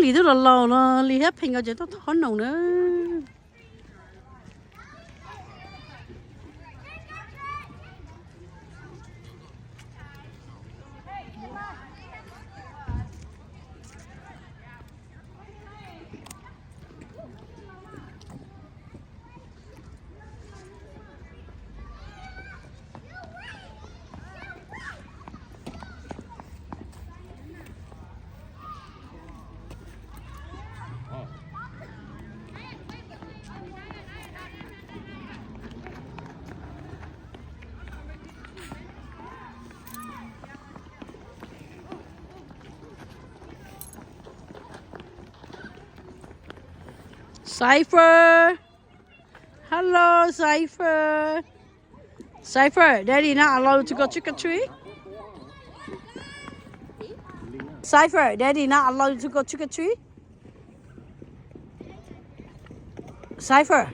lì đó là lò nó lì hết hình ở chỗ tôi thon nồng nữa. Cypher, hello Cypher. Cypher, Daddy not allowed to go trick or treat. Cypher, Daddy not allowed to go trick or treat. Cypher,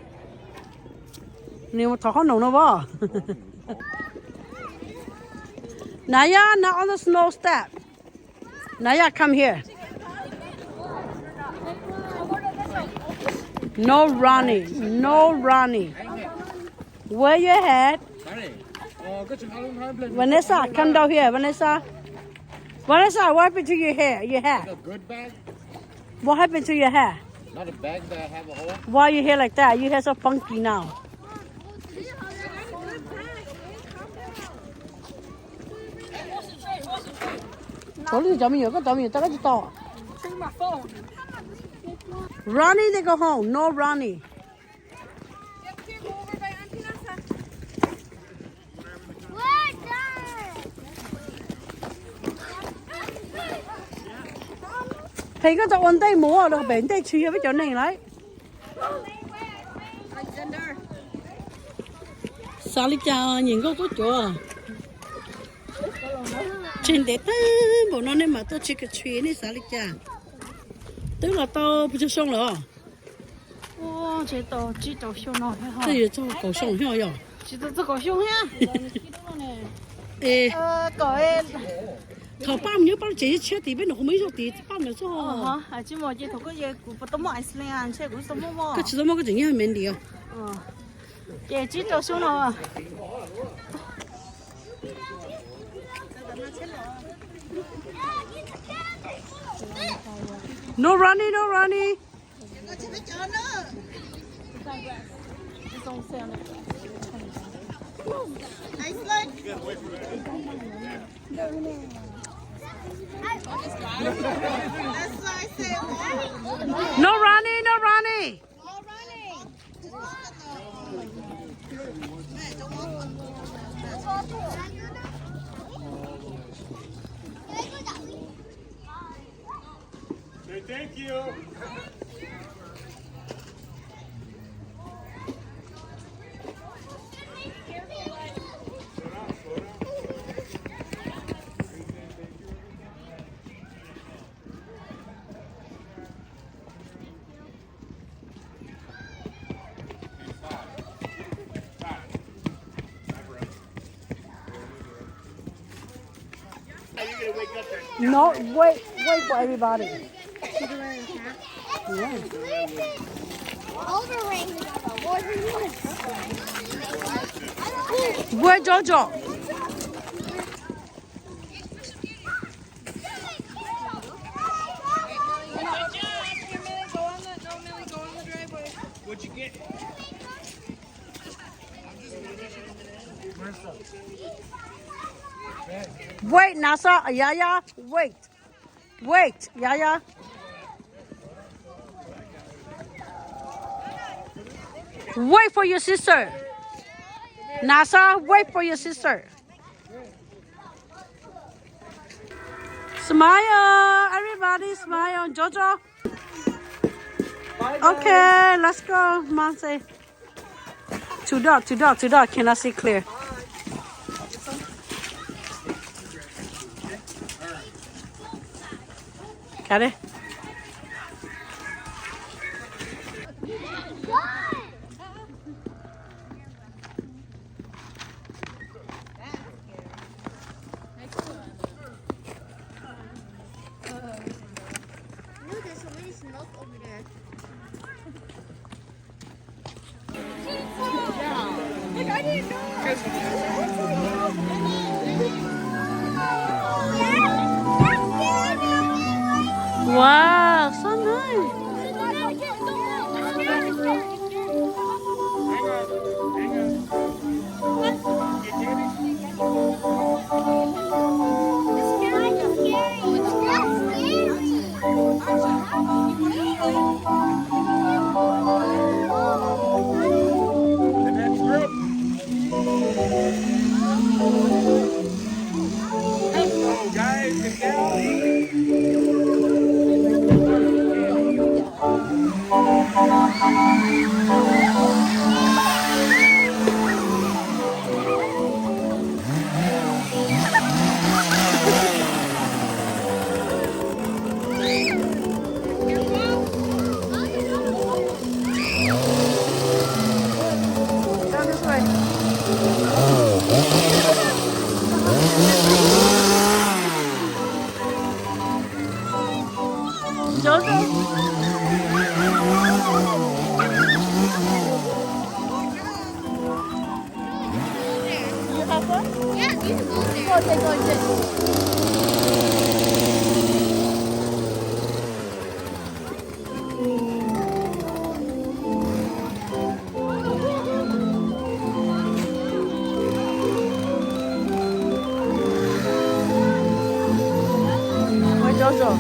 nếu mà thọ nổ nó bỏ. Naya, not on the snow step. Naya, come here. No running, no running. Where your head? Vanessa, come down here, Vanessa. Vanessa, what happened to your hair? Your hair? A good bag? What happened to your hair? Not a bag that have a hole? Why your hair like that? Your hair so funky now. Ronnie, they go home. No Ronnie. Thì có tao ôn tay múa rồi bển tay chia với chỗ này đấy. Sao đi chào nhìn có chỗ. Trên để ta bộ nó nên mà tôi chỉ cái chuyện này sao đi chào. Tức là tao bây giờ xong rồi. Ô, chế tao chỉ tao xong rồi hả? Thế giờ cho cậu xong hả giờ? Chỉ tao có xong ha. Ê. Cậu Thằng ba nhớ ba chỉ chết thì bên nó không mấy số thì ba nữa cho. hả? Chỉ mà chỉ thằng cái gì cũng bắt tao mua Iceland, chơi cũng tao mua. Cái chỉ tao mua cái gì nhá mình đi à. Chỉ tao xong rồi. No running, no running. No running, no running. Thank you. No, wait for everybody. Yeah. Where Jojo? What'd you get? Wait, Nasa, Yaya, wait, Yaya. Wait for your sister. Nasa, wait for your sister. Smile, everybody smile. Jojo. Okay, let's go. Mom say. Two dog, cannot see clear. Got it? You have fun? Yeah, you can go there. Okay, go ahead. Ôi trời ơi.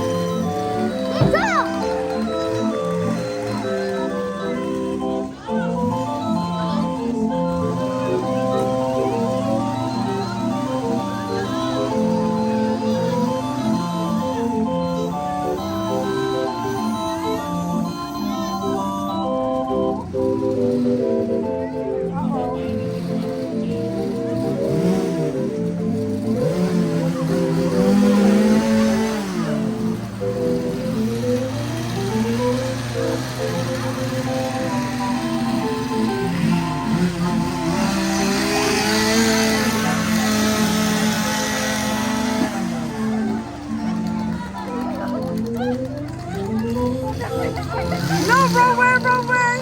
No, run away, run away.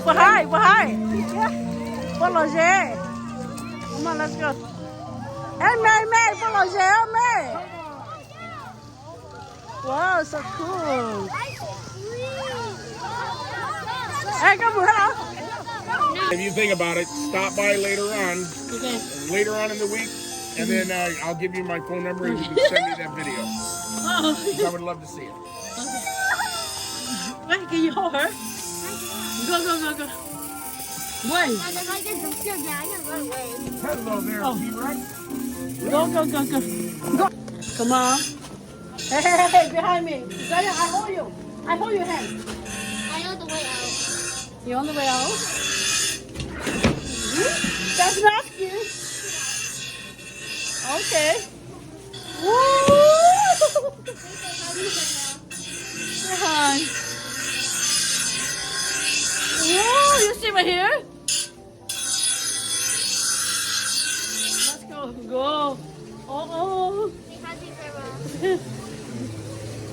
Behind, behind. Follow Jay. Come on, let's go. Hey, May, follow Jay, May. Wow, so cool. Hey, come on, hello. If you think about it, stop by later on, Okay. later on in the week, and then I'll give you my phone number and you can send me that video. I would love to see it. Wait, can you hold her? Go. Wait. Hello there, T-Rex. Go. Come on. Hey, behind me. Zaya, I hold you. I hold your hand. I know the way out. You on the way out? That's rescue. Okay. Woo! Hi. Whoa, you see my hair? Let's go. Oh.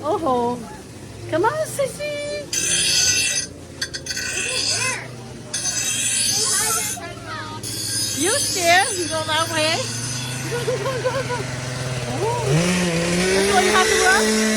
Oh. Come on, Sissy. You scared? You go that way. Go. Oh. That's why you have to run?